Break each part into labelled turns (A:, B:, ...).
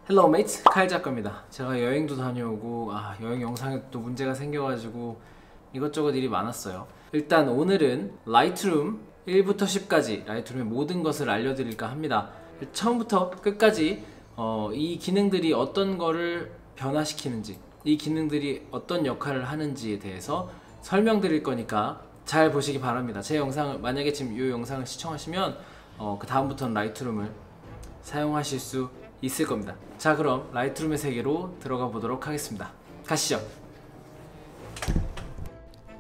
A: 헬로 메이트 칼 작가입니다. 제가 여행도 다녀오고 여행 영상에 또 문제가 생겨가지고 이것저것 일이 많았어요. 일단 오늘은 라이트룸 1부터 10까지 라이트룸의 모든 것을 알려드릴까 합니다. 처음부터 끝까지 이 기능들이 어떤 거를 변화시키는지, 이 기능들이 어떤 역할을 하는지에 대해서 설명드릴 거니까 잘 보시기 바랍니다. 제 영상을 만약에 지금 이 영상을 시청하시면 그 다음부터는 라이트룸을 사용하실 수 있을 겁니다. 자, 그럼 라이트룸의 세계로 들어가 보도록 하겠습니다. 가시죠.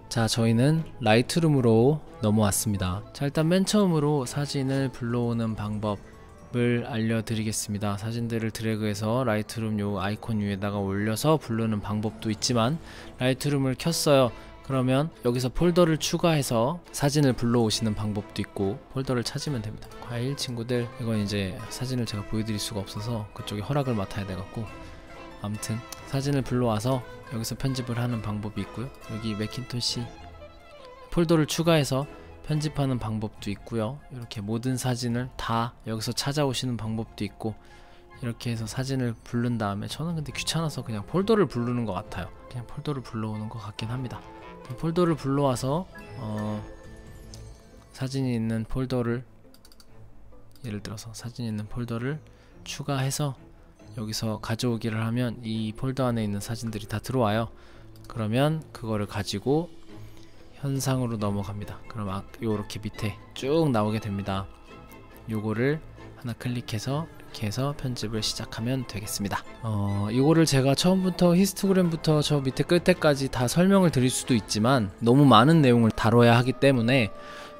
A: 자, 저희는 라이트룸으로 넘어왔습니다. 자, 일단 맨 처음으로 사진을 불러오는 방법을 알려드리겠습니다. 사진들을 드래그해서 라이트룸 요 아이콘 위에다가 올려서 부르는 방법도 있지만, 라이트룸을 켰어요. 그러면 여기서 폴더를 추가해서 사진을 불러오시는 방법도 있고, 폴더를 찾으면 됩니다. 과일 친구들, 이건 이제 사진을 제가 보여드릴 수가 없어서 그쪽에 허락을 맡아야 돼갖고, 아무튼 사진을 불러와서 여기서 편집을 하는 방법이 있고요. 여기 매킨토시 폴더를 추가해서 편집하는 방법도 있고요. 이렇게 모든 사진을 다 여기서 찾아오시는 방법도 있고, 이렇게 해서 사진을 부른 다음에, 저는 근데 귀찮아서 그냥 폴더를 부르는 것 같아요. 그냥 폴더를 불러오는 것 같긴 합니다. 폴더를 불러와서 사진이 있는 폴더를, 예를 들어서 사진이 있는 폴더를 추가해서 여기서 가져오기를 하면 이 폴더 안에 있는 사진들이 다 들어와요. 그러면 그거를 가지고 현상으로 넘어갑니다. 그럼 요렇게 밑에 쭉 나오게 됩니다. 요거를 하나 클릭해서 이렇게 해서 편집을 시작하면 되겠습니다. 이거를 제가 처음부터 히스토그램부터 저 밑에 끝에까지 다 설명을 드릴 수도 있지만 너무 많은 내용을 다뤄야 하기 때문에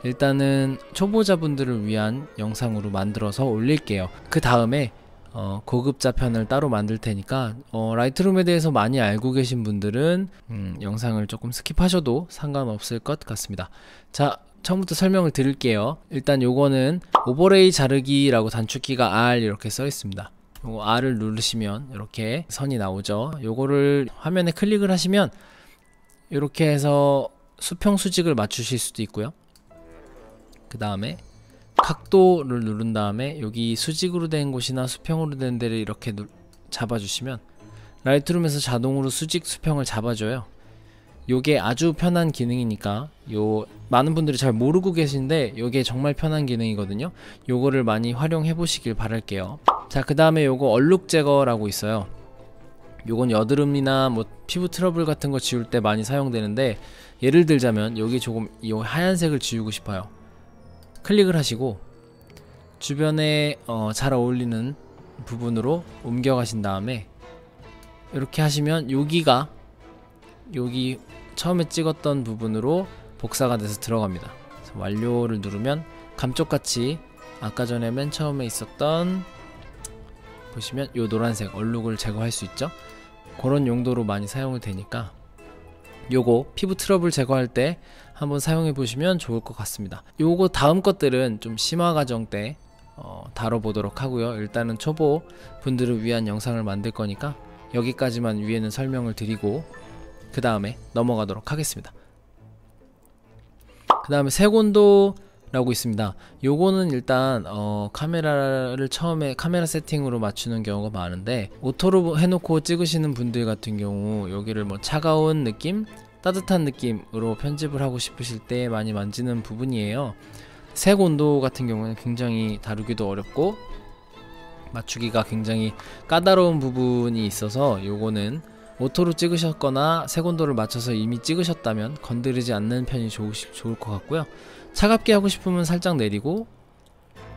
A: 일단은 초보자분들을 위한 영상으로 만들어서 올릴게요. 그 다음에 고급자 편을 따로 만들 테니까 라이트룸에 대해서 많이 알고 계신 분들은 영상을 조금 스킵하셔도 상관없을 것 같습니다. 자, 처음부터 설명을 드릴게요. 일단 요거는 오버레이 자르기라고 단축키가 R 이렇게 써 있습니다. 요거 R을 누르시면 이렇게 선이 나오죠. 요거를 화면에 클릭을 하시면 이렇게 해서 수평 수직을 맞추실 수도 있고요. 그 다음에 각도를 누른 다음에 여기 수직으로 된 곳이나 수평으로 된 데를 이렇게 잡아주시면 라이트룸에서 자동으로 수직 수평을 잡아줘요. 요게 아주 편한 기능이니까, 많은 분들이 잘 모르고 계신데 요게 정말 편한 기능이거든요. 요거를 많이 활용해 보시길 바랄게요. 자, 그 다음에 요거 얼룩 제거라고 있어요. 요건 여드름이나 뭐 피부 트러블 같은 거 지울 때 많이 사용되는데, 예를 들자면 여기 조금 이 하얀색을 지우고 싶어요. 클릭을 하시고 주변에 잘 어울리는 부분으로 옮겨 가신 다음에 이렇게 하시면 여기 처음에 찍었던 부분으로 복사가 돼서 들어갑니다. 그래서 완료를 누르면 감쪽같이 아까 전에 맨 처음에 있었던, 보시면 요 노란색 얼룩을 제거할 수 있죠. 그런 용도로 많이 사용이 되니까 요거 피부 트러블 제거할 때 한번 사용해 보시면 좋을 것 같습니다. 요거 다음 것들은 좀 심화 과정 때 다뤄보도록 하고요. 일단은 초보 분들을 위한 영상을 만들 거니까 여기까지만 위에는 설명을 드리고 그 다음에 넘어가도록 하겠습니다. 그 다음에 색온도라고 있습니다. 요거는 일단 카메라를 처음에 카메라 세팅으로 맞추는 경우가 많은데, 오토로 해놓고 찍으시는 분들 같은 경우 여기를 뭐 차가운 느낌, 따뜻한 느낌으로 편집을 하고 싶으실 때 많이 만지는 부분이에요. 색온도 같은 경우는 굉장히 다루기도 어렵고 맞추기가 굉장히 까다로운 부분이 있어서, 요거는 오토로 찍으셨거나 색온도를 맞춰서 이미 찍으셨다면 건드리지 않는 편이 좋을 것 같고요. 차갑게 하고 싶으면 살짝 내리고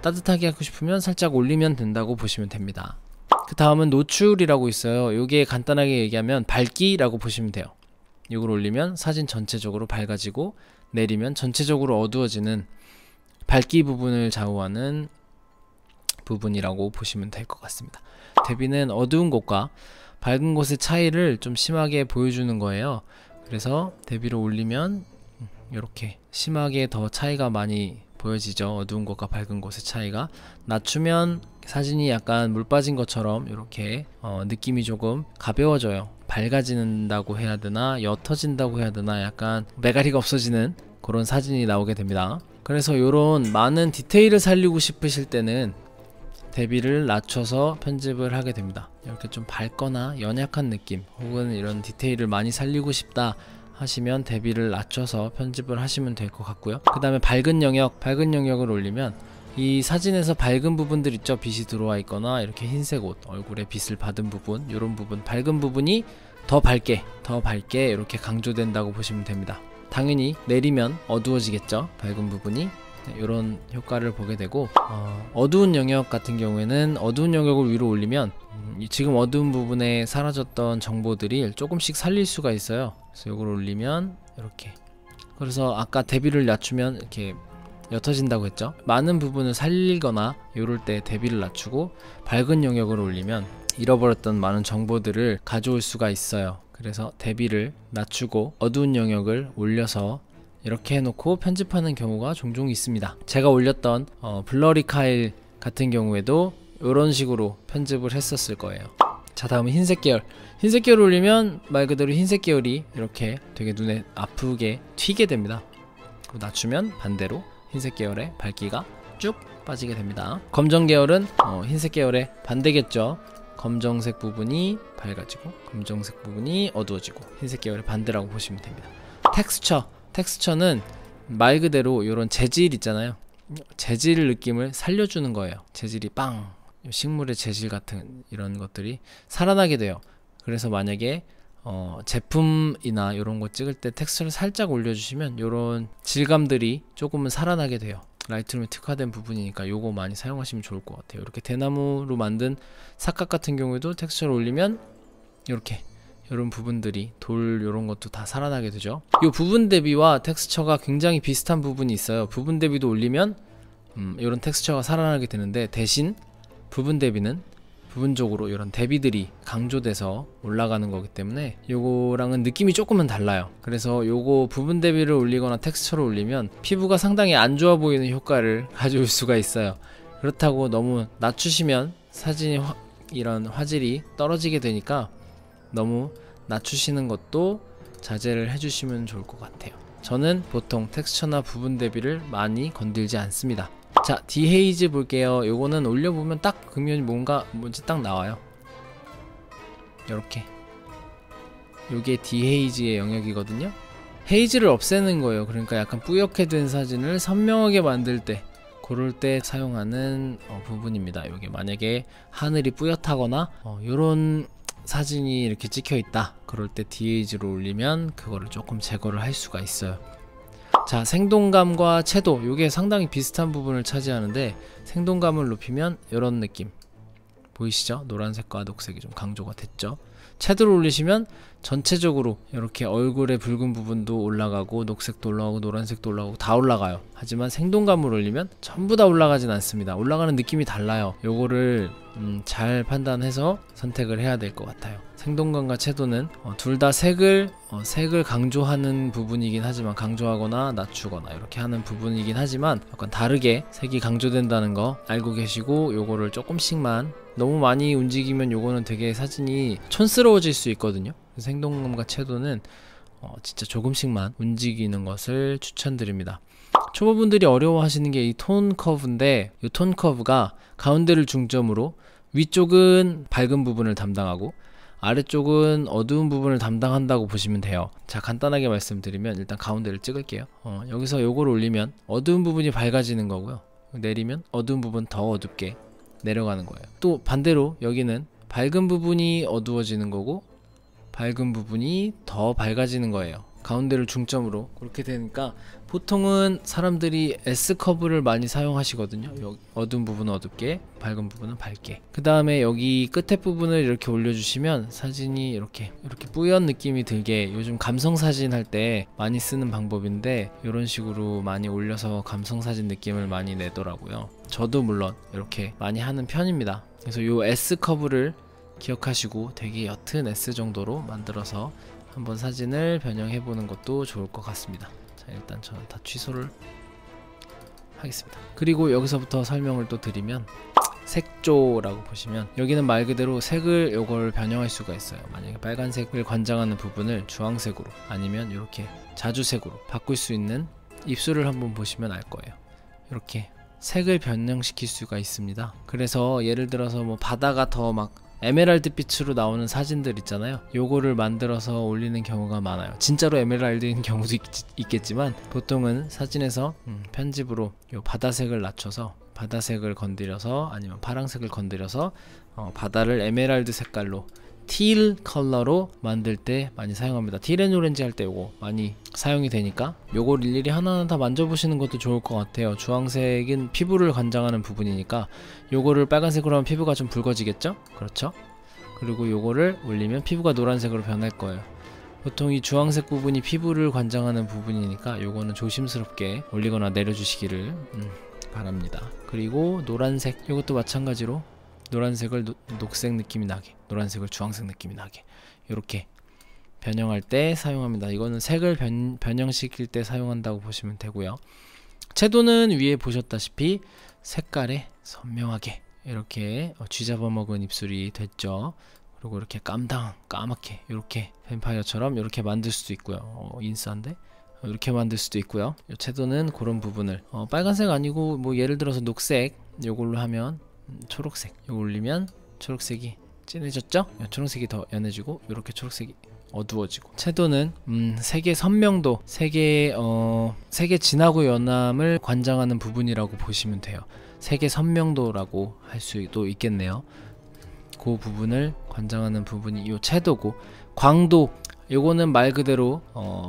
A: 따뜻하게 하고 싶으면 살짝 올리면 된다고 보시면 됩니다. 그 다음은 노출이라고 있어요. 요게 간단하게 얘기하면 밝기라고 보시면 돼요. 이걸 올리면 사진 전체적으로 밝아지고, 내리면 전체적으로 어두워지는 밝기 부분을 좌우하는 부분이라고 보시면 될 것 같습니다. 대비는 어두운 곳과 밝은 곳의 차이를 좀 심하게 보여주는 거예요. 그래서 대비로 올리면 이렇게 심하게 더 차이가 많이 보여지죠. 어두운 곳과 밝은 곳의 차이가. 낮추면 사진이 약간 물 빠진 것처럼 이렇게 느낌이 조금 가벼워져요. 밝아진다고 해야 되나, 옅어진다고 해야 되나, 약간 매가리가 없어지는 그런 사진이 나오게 됩니다. 그래서 이런 많은 디테일을 살리고 싶으실 때는 대비를 낮춰서 편집을 하게 됩니다. 이렇게 좀 밝거나 연약한 느낌 혹은 이런 디테일을 많이 살리고 싶다 하시면 대비를 낮춰서 편집을 하시면 될 것 같고요. 그 다음에 밝은 영역을 올리면 이 사진에서 밝은 부분들 있죠. 빛이 들어와 있거나 이렇게 흰색 옷, 얼굴에 빛을 받은 부분, 이런 부분, 밝은 부분이 더 밝게 이렇게 강조된다고 보시면 됩니다. 당연히 내리면 어두워지겠죠. 밝은 부분이. 이런 효과를 보게 되고, 어두운 영역 같은 경우에는 어두운 영역을 위로 올리면 지금 어두운 부분에 사라졌던 정보들이 조금씩 살릴 수가 있어요. 그래서 이걸 올리면 이렇게, 그래서 아까 대비를 낮추면 이렇게 옅어진다고 했죠. 많은 부분을 살리거나 이럴 때 대비를 낮추고 밝은 영역을 올리면 잃어버렸던 많은 정보들을 가져올 수가 있어요. 그래서 대비를 낮추고 어두운 영역을 올려서 이렇게 해놓고 편집하는 경우가 종종 있습니다. 제가 올렸던 블러리 카일 같은 경우에도 이런 식으로 편집을 했었을 거예요. 자, 다음은 흰색 계열 올리면 말 그대로 흰색 계열이 이렇게 되게 눈에 아프게 튀게 됩니다. 그리고 낮추면 반대로 흰색 계열의 밝기가 쭉 빠지게 됩니다. 검정 계열은 흰색 계열의 반대겠죠. 검정색 부분이 밝아지고 검정색 부분이 어두워지고 흰색 계열의 반대라고 보시면 됩니다. 텍스처는 말 그대로 이런 재질 있잖아요. 재질 느낌을 살려주는 거예요. 재질이 식물의 재질 같은 이런 것들이 살아나게 돼요. 그래서 만약에 제품이나 이런 거 찍을 때 텍스처를 살짝 올려주시면 이런 질감들이 조금은 살아나게 돼요. 라이트룸에 특화된 부분이니까 요거 많이 사용하시면 좋을 것 같아요. 이렇게 대나무로 만든 삭각 같은 경우에도 텍스처를 올리면 이렇게 이런 부분들이 돌 이런 것도 다 살아나게 되죠. 이 부분 대비와 텍스처가 굉장히 비슷한 부분이 있어요. 부분 대비도 올리면 이런 텍스처가 살아나게 되는데, 대신 부분 대비는 부분적으로 이런 대비들이 강조돼서 올라가는 거기 때문에 요거랑은 느낌이 조금은 달라요. 그래서 요거 부분 대비를 올리거나 텍스처를 올리면 피부가 상당히 안 좋아 보이는 효과를 가져올 수가 있어요. 그렇다고 너무 낮추시면 사진이 이런 화질이 떨어지게 되니까 너무 낮추시는 것도 자제를 해주시면 좋을 것 같아요. 저는 보통 텍스처나 부분 대비를 많이 건들지 않습니다. 자, 디헤이즈 볼게요. 요거는 올려보면 딱 그러면 뭔지 딱 나와요. 요렇게 요게 디헤이즈의 영역이거든요. 헤이즈를 없애는 거예요. 그러니까 약간 뿌옇게 된 사진을 선명하게 만들 때, 그럴 때 사용하는 부분입니다. 요게 만약에 하늘이 뿌옇다거나 요런 사진이 이렇게 찍혀 있다, 그럴 때 디헤이즈로 올리면 그거를 조금 제거를 할 수가 있어요. 자, 생동감과 채도, 요게 상당히 비슷한 부분을 차지하는데, 생동감을 높이면 이런 느낌 보이시죠? 노란색과 녹색이 좀 강조가 됐죠. 채도를 올리시면 전체적으로 이렇게 얼굴의 붉은 부분도 올라가고 녹색도 올라가고 노란색도 올라가고 다 올라가요. 하지만 생동감을 올리면 전부 다 올라가진 않습니다. 올라가는 느낌이 달라요. 요거를 잘 판단해서 선택을 해야 될 것 같아요. 생동감과 채도는 둘 다 색을 강조하는 부분이긴 하지만, 강조하거나 낮추거나 이렇게 하는 부분이긴 하지만 약간 다르게 색이 강조된다는 거 알고 계시고, 요거를 조금씩만, 너무 많이 움직이면 요거는 되게 사진이 촌스러워질 수 있거든요. 생동감과 채도는 진짜 조금씩만 움직이는 것을 추천드립니다. 초보분들이 어려워하시는 게 이 톤 커브인데, 이 톤 커브가 가운데를 중점으로 위쪽은 밝은 부분을 담당하고 아래쪽은 어두운 부분을 담당한다고 보시면 돼요. 자, 간단하게 말씀드리면 일단 가운데를 찍을게요. 여기서 요걸 올리면 어두운 부분이 밝아지는 거고요. 내리면 어두운 부분 더 어둡게 내려가는 거예요. 또 반대로 여기는 밝은 부분이 어두워지는 거고 밝은 부분이 더 밝아지는 거예요. 가운데를 중점으로 그렇게 되니까 보통은 사람들이 S커브를 많이 사용하시거든요. 여기 어두운 부분은 어둡게, 밝은 부분은 밝게. 그 다음에 여기 끝에 부분을 이렇게 올려주시면 사진이 이렇게 뿌연 느낌이 들게, 요즘 감성사진 할 때 많이 쓰는 방법인데 이런 식으로 많이 올려서 감성사진 느낌을 많이 내더라고요. 저도 물론 이렇게 많이 하는 편입니다. 그래서 이 S커브를 기억하시고 되게 옅은 S 정도로 만들어서 한번 사진을 변형해 보는 것도 좋을 것 같습니다. 자, 일단 저는 다 취소를 하겠습니다. 그리고 여기서부터 설명을 또 드리면, 색조라고 보시면 여기는 말 그대로 색을 요걸 변형할 수가 있어요. 만약에 빨간색을 관장하는 부분을 주황색으로 아니면 이렇게 자주색으로 바꿀 수 있는 입술을 한번 보시면 알 거예요. 이렇게 색을 변형시킬 수가 있습니다. 그래서 예를 들어서 뭐 바다가 더 막 에메랄드 빛으로 나오는 사진들 있잖아요. 요거를 만들어서 올리는 경우가 많아요. 진짜로 에메랄드인 경우도 있겠지만 보통은 사진에서 편집으로 요 바다색을 낮춰서 바다색을 건드려서 아니면 파랑색을 건드려서 바다를 에메랄드 색깔로 teal 컬러로 만들 때 많이 사용합니다. teal 앤 오렌지 할 때 요거 많이 사용이 되니까 요걸 일일이 하나하나 다 만져보시는 것도 좋을 것 같아요. 주황색은 피부를 관장하는 부분이니까 요거를 빨간색으로 하면 피부가 좀 붉어지겠죠? 그렇죠? 그리고 요거를 올리면 피부가 노란색으로 변할 거예요. 보통 이 주황색 부분이 피부를 관장하는 부분이니까 요거는 조심스럽게 올리거나 내려주시기를 바랍니다. 그리고 노란색 이것도 마찬가지로 노란색을 녹색 느낌이 나게, 노란색을 주황색 느낌이 나게 이렇게 변형할 때 사용합니다. 이거는 색을 변형시킬 때 사용한다고 보시면 되고요. 채도는 위에 보셨다시피 색깔에 선명하게 이렇게 쥐잡아먹은 입술이 됐죠. 그리고 이렇게 까맣게 이렇게 뱀파이어처럼 이렇게 만들 수도 있고요. 인싸인데 이렇게 만들 수도 있고요. 이 채도는 그런 부분을 빨간색 아니고 뭐 예를 들어서 녹색 요걸로 하면 초록색 이거 올리면 초록색이 진해졌죠? 초록색이 더 연해지고 이렇게 초록색이 어두워지고 채도는 색의 선명도, 색의 진하고 연함을 관장하는 부분이라고 보시면 돼요. 색의 선명도라고 할 수도 있겠네요. 그 부분을 관장하는 부분이 이 채도고, 광도 요거는 말 그대로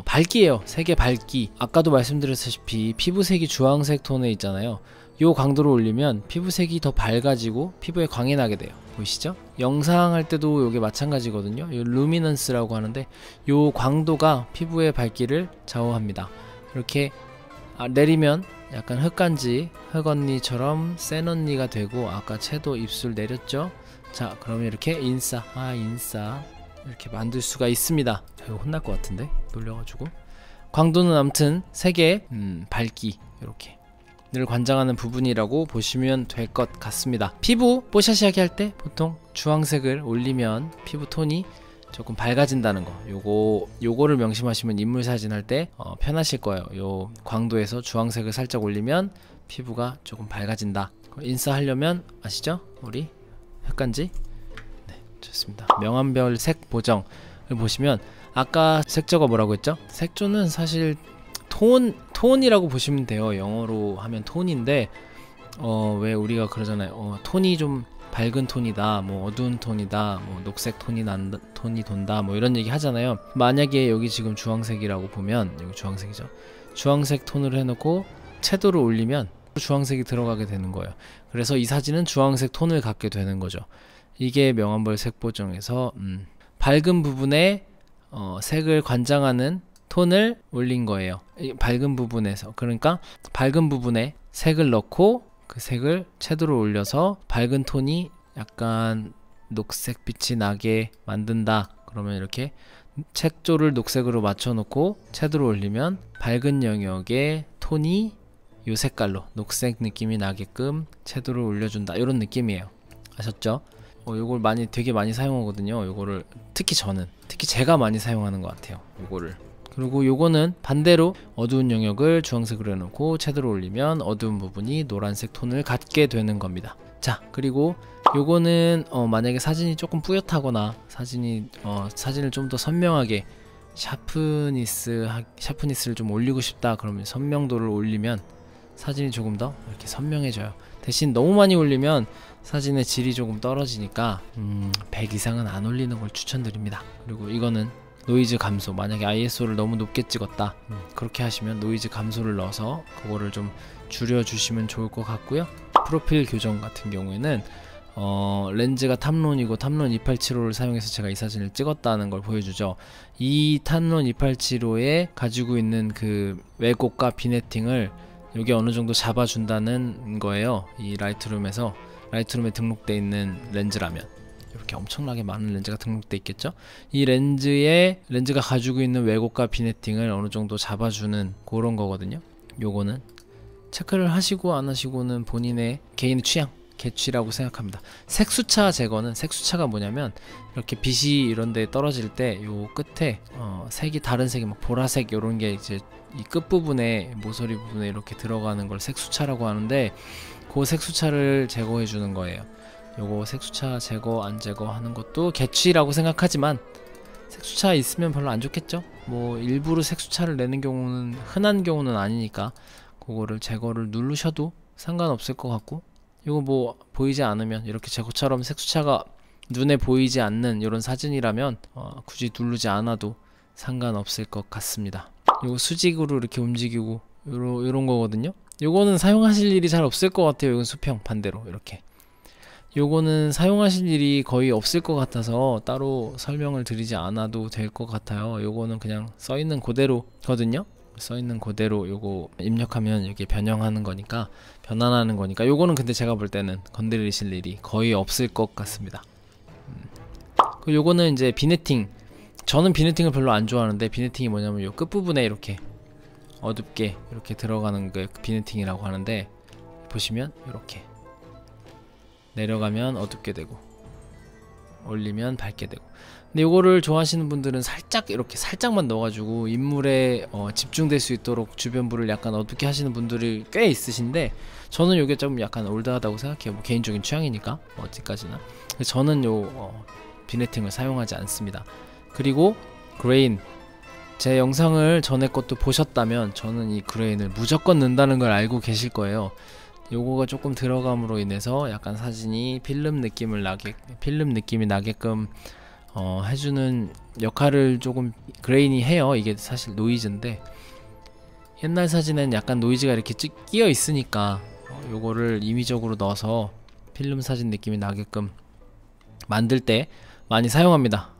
A: 밝기예요. 색의 밝기. 아까도 말씀드렸다시피 피부색이 주황색 톤에 있잖아요. 요 강도를 올리면 피부색이 더 밝아지고 피부에 광이 나게 돼요. 보이시죠? 영상 할 때도 요게 마찬가지거든요. 요 루미넌스라고 하는데 요 광도가 피부의 밝기를 좌우합니다. 이렇게 내리면 약간 흑간지, 흑언니처럼 센 언니가 되고, 아까 채도 입술 내렸죠? 자, 그러면 이렇게 인싸 이렇게 만들 수가 있습니다. 이거 혼날 것 같은데 놀려가지고. 광도는 아무튼 색의 밝기 이렇게 를 관장하는 부분이라고 보시면 될 것 같습니다. 피부 뽀샤시하게 할 때 보통 주황색을 올리면 피부 톤이 조금 밝아진다는 거, 요거를 명심하시면 인물 사진 할 때 편하실 거예요. 요 광도에서 주황색을 살짝 올리면 피부가 조금 밝아진다. 인싸 하려면 아시죠? 우리 흑간지. 네, 좋습니다. 명암별 색 보정을 보시면 아까 색조가 뭐라고 했죠? 색조는 사실 톤이라고 보시면 돼요. 영어로 하면 톤인데 왜 우리가 그러잖아요. 톤이 좀 밝은 톤이다, 뭐 어두운 톤이다, 뭐 녹색 톤이 돈다, 뭐 이런 얘기 하잖아요. 만약에 여기 지금 주황색이라고 보면 여기 주황색이죠. 주황색 톤으로 해놓고 채도를 올리면 주황색이 들어가게 되는 거예요. 그래서 이 사진은 주황색 톤을 갖게 되는 거죠. 이게 명암별 색 보정에서 밝은 부분에 색을 관장하는 톤을 올린 거예요. 밝은 부분에서. 그러니까 밝은 부분에 색을 넣고 그 색을 채도로 올려서 밝은 톤이 약간 녹색빛이 나게 만든다. 그러면 이렇게 색조를 녹색으로 맞춰 놓고 채도로 올리면 밝은 영역의 톤이 이 색깔로 녹색 느낌이 나게끔 채도를 올려준다. 이런 느낌이에요. 아셨죠? 요걸 되게 많이 사용하거든요. 요거를 특히 제가 많이 사용하는 것 같아요. 요거를. 그리고 요거는 반대로 어두운 영역을 주황색으로 해놓고 채도로 올리면 어두운 부분이 노란색 톤을 갖게 되는 겁니다. 자, 그리고 요거는 만약에 사진이 조금 뿌옇하거나 사진을 좀 더 선명하게 샤프니스를 좀 올리고 싶다, 그러면 선명도를 올리면 사진이 조금 더 이렇게 선명해져요. 대신 너무 많이 올리면 사진의 질이 조금 떨어지니까 100 이상은 안 올리는 걸 추천드립니다. 그리고 이거는 노이즈 감소, 만약에 ISO를 너무 높게 찍었다, 그렇게 하시면 노이즈 감소를 넣어서 그거를 좀 줄여주시면 좋을 것 같고요. 프로필 교정 같은 경우에는 렌즈가 탐론이고 탐론 2875를 사용해서 제가 이 사진을 찍었다는 걸 보여주죠. 이 탐론 2875에 가지고 있는 그 왜곡과 비네팅을 여기 어느 정도 잡아준다는 거예요. 이 라이트룸에 등록되어 있는 렌즈라면. 이렇게 엄청나게 많은 렌즈가 등록되어 있겠죠. 이 렌즈가 가지고 있는 왜곡과 비네팅을 어느 정도 잡아주는 그런 거거든요. 요거는 체크를 하시고 안 하시고는 본인의 개인의 취향, 개취라고 생각합니다. 색수차 제거는, 색수차가 뭐냐면 이렇게 빛이 이런데 떨어질 때 요 끝에 색이 다른 색이 막 보라색 요런 게 이제 이 끝부분에 모서리 부분에 이렇게 들어가는 걸 색수차라고 하는데, 그 색수차를 제거해 주는 거예요. 요거 색수차 제거 안 제거하는 것도 개취라고 생각하지만 색수차 있으면 별로 안 좋겠죠. 뭐 일부러 색수차를 내는 경우는 흔한 경우는 아니니까 그거를 제거를 누르셔도 상관없을 것 같고, 이거 뭐 보이지 않으면 이렇게 제거처럼 색수차가 눈에 보이지 않는 이런 사진이라면 굳이 누르지 않아도 상관없을 것 같습니다. 이거 수직으로 이렇게 움직이고 요런 거거든요. 요거는 사용하실 일이 잘 없을 것 같아요. 이건 수평 반대로 이렇게. 요거는 사용하실 일이 거의 없을 것 같아서 따로 설명을 드리지 않아도 될 것 같아요. 요거는 그냥 써있는 그대로거든요. 써있는 그대로 요거 입력하면 이게 변형하는 거니까, 변환하는 거니까, 요거는 근데 제가 볼 때는 건드리실 일이 거의 없을 것 같습니다. 요거는 이제 비네팅. 저는 비네팅을 별로 안 좋아하는데, 비네팅이 뭐냐면 요 끝부분에 이렇게 어둡게 이렇게 들어가는 게 비네팅이라고 하는데, 보시면 이렇게 내려가면 어둡게 되고 올리면 밝게 되고. 근데 요거를 좋아하시는 분들은 살짝 이렇게 살짝만 넣어가지고 인물에 집중될 수 있도록 주변부를 약간 어둡게 하시는 분들이 꽤 있으신데, 저는 요게 좀 약간 올드하다고 생각해요. 뭐 개인적인 취향이니까 어디까지나. 저는 요 비네팅을 사용하지 않습니다. 그리고 그레인, 제 영상을 전에 것도 보셨다면 저는 이 그레인을 무조건 넣는다는 걸 알고 계실 거예요. 요거가 조금 들어감으로 인해서 약간 사진이 필름 느낌이 나게끔 해주는 역할을 조금 그레인이 해요. 이게 사실 노이즈인데, 옛날 사진엔 약간 노이즈가 이렇게 끼어 있으니까 요거를 임의적으로 넣어서 필름 사진 느낌이 나게끔 만들 때 많이 사용합니다.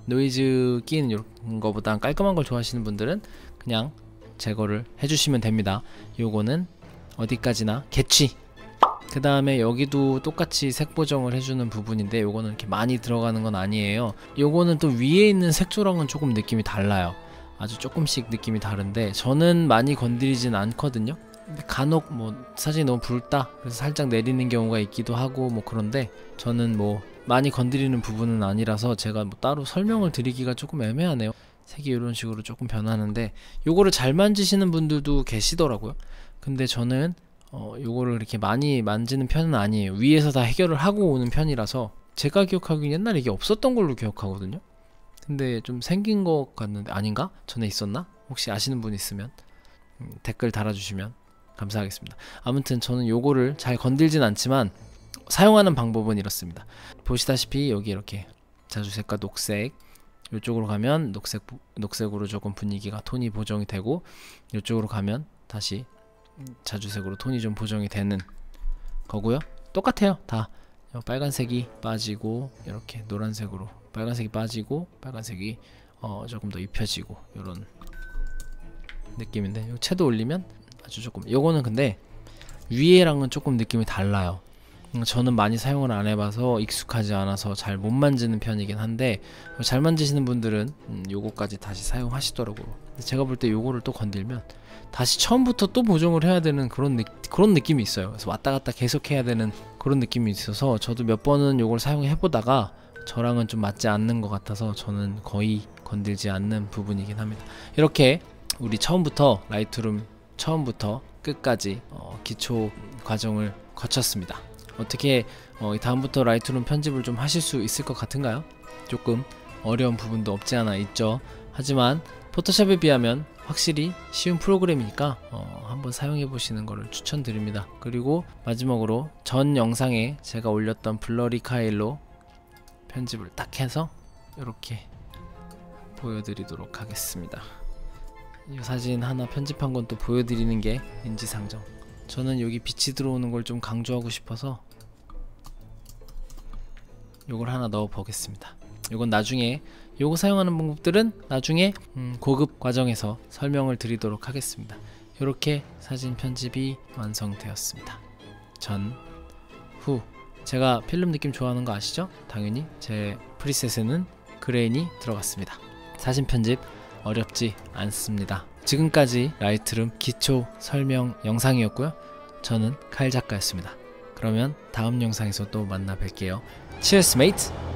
A: 노이즈 끼는 이런 거보다 깔끔한 걸 좋아하시는 분들은 그냥 제거를 해주시면 됩니다. 요거는 어디까지나 개취. 그 다음에 여기도 똑같이 색 보정을 해주는 부분인데, 요거는 이렇게 많이 들어가는 건 아니에요. 요거는 또 위에 있는 색조랑은 조금 느낌이 달라요. 아주 조금씩 느낌이 다른데, 저는 많이 건드리진 않거든요. 근데 간혹 뭐 사진이 너무 붉다 그래서 살짝 내리는 경우가 있기도 하고 뭐 그런데, 저는 뭐 많이 건드리는 부분은 아니라서 제가 뭐 따로 설명을 드리기가 조금 애매하네요. 색이 이런 식으로 조금 변하는데, 요거를 잘 만지시는 분들도 계시더라고요. 근데 저는 요거를 이렇게 많이 만지는 편은 아니에요. 위에서 다 해결을 하고 오는 편이라서. 제가 기억하기엔 옛날에 이게 없었던 걸로 기억하거든요. 근데 좀 생긴 것 같는데, 아닌가? 전에 있었나? 혹시 아시는 분 있으면 댓글 달아주시면 감사하겠습니다. 아무튼 저는 요거를 잘 건들진 않지만 사용하는 방법은 이렇습니다. 보시다시피 여기 이렇게 자주색과 녹색, 이쪽으로 가면 녹색으로 조금 분위기가 톤이 보정이 되고, 이쪽으로 가면 다시 자주색으로 톤이 좀 보정이 되는 거고요. 똑같아요. 다 빨간색이 빠지고 이렇게 노란색으로, 빨간색이 빠지고 빨간색이 조금 더 입혀지고 이런 느낌인데, 요 채도 올리면 아주 조금, 요거는 근데 위에랑은 조금 느낌이 달라요. 저는 많이 사용을 안 해봐서 익숙하지 않아서 잘 못 만지는 편이긴 한데, 잘 만지시는 분들은 요거까지 다시 사용하시더라고요. 제가 볼 때 요거를 또 건들면 다시 처음부터 또 보정을 해야 되는 그런 느낌이 있어요. 그래서 왔다 갔다 계속 해야 되는 그런 느낌이 있어서, 저도 몇 번은 요걸 사용해 보다가 저랑은 좀 맞지 않는 것 같아서 저는 거의 건들지 않는 부분이긴 합니다. 이렇게 우리 처음부터 라이트룸 처음부터 끝까지 기초 과정을 거쳤습니다. 어떻게 다음부터 라이트룸 편집을 좀 하실 수 있을 것 같은가요? 조금 어려운 부분도 없지 않아 있죠. 하지만 포토샵에 비하면 확실히 쉬운 프로그램이니까 한번 사용해 보시는 것을 추천드립니다. 그리고 마지막으로 전 영상에 제가 올렸던 블러리 카일로 편집을 딱 해서 이렇게 보여드리도록 하겠습니다. 이 사진 하나 편집한 건 또 보여드리는 게 인지상정. 저는 여기 빛이 들어오는 걸 좀 강조하고 싶어서 요걸 하나 넣어 보겠습니다. 요건 나중에, 요거 사용하는 방법들은 나중에 고급 과정에서 설명을 드리도록 하겠습니다. 요렇게 사진 편집이 완성되었습니다. 전, 후. 제가 필름 느낌 좋아하는 거 아시죠? 당연히 제 프리셋에는 그레인이 들어갔습니다. 사진 편집 어렵지 않습니다. 지금까지 라이트룸 기초 설명 영상이었고요. 저는 칼 작가였습니다. 그러면 다음 영상에서 또 만나 뵐게요. Cheers, mate!